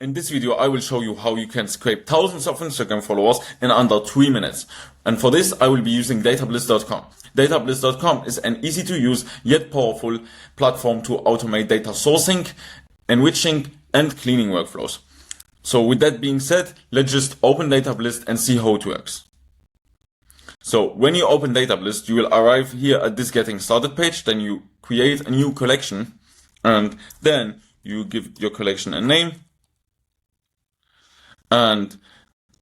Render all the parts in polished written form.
In this video, I will show you how you can scrape thousands of Instagram followers in under 3 minutes. And for this, I will be using Datablist.com. Datablist.com is an easy to use yet powerful platform to automate data sourcing, enriching, and cleaning workflows. So with that being said, let's just open Datablist and see how it works. So when you open Datablist, you will arrive here at this getting started page. Then you create a new collection and then you give your collection a name and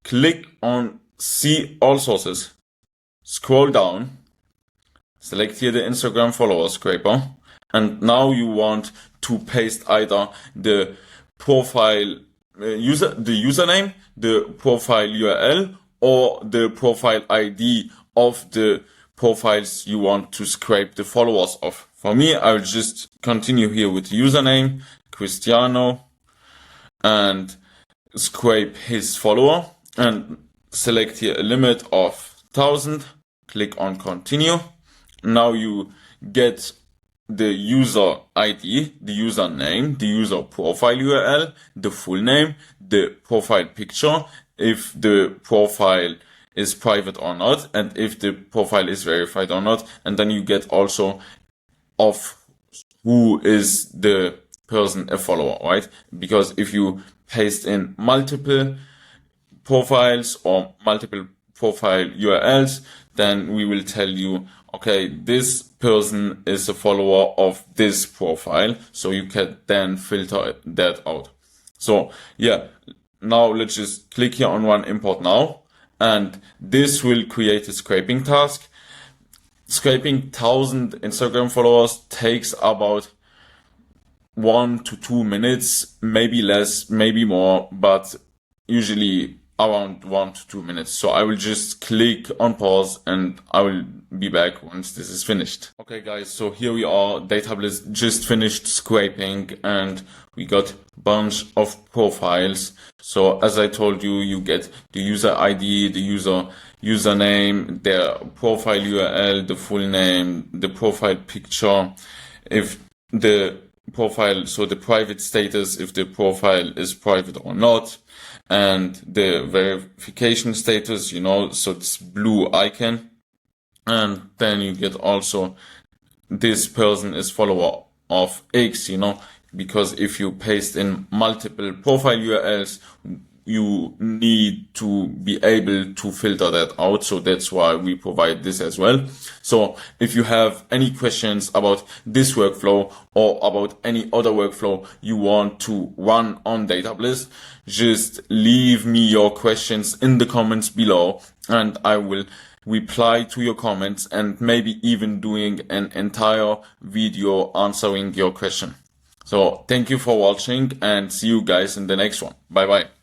click on see all sources. Scroll down, select here the Instagram follower scraper, and now you want to paste either the profile username, the profile URL, or the profile ID of the profiles you want to scrape the followers of. For me, I will just continue here with the username, Cristiano, and scrape his follower and select here a limit of 1000. Click on continue. Now you get the user ID, the username, the user profile URL, the full name, the profile picture, if the profile is private or not, and if the profile is verified or not. And then you get also of who is the person a follower, right? Because if you paste in multiple profiles or multiple profile URLs, then we will tell you, okay, this person is a follower of this profile, so you can then filter that out. So yeah, now let's just click here on Run Import Now, and this will create a scraping task. Scraping 1000 Instagram followers takes about 1 to 2 minutes, maybe less, maybe more, but usually around 1 to 2 minutes. So I will just click on pause and I will be back once this is finished. Okay guys, so here we are. Datablist just finished scraping and we got a bunch of profiles. So as I told you, you get the user ID, the username, their profile URL, the full name, the profile picture, if the profile, so the private status, if the profile is private or not, and the verification status, so this blue icon. And then you get also this person is follower of X, because if you paste in multiple profile URLs, you need to be able to filter that out. So that's why we provide this as well. So if you have any questions about this workflow or about any other workflow you want to run on Datablist, just leave me your questions in the comments below and I will reply to your comments and maybe even doing an entire video answering your question. So thank you for watching and see you guys in the next one. Bye bye.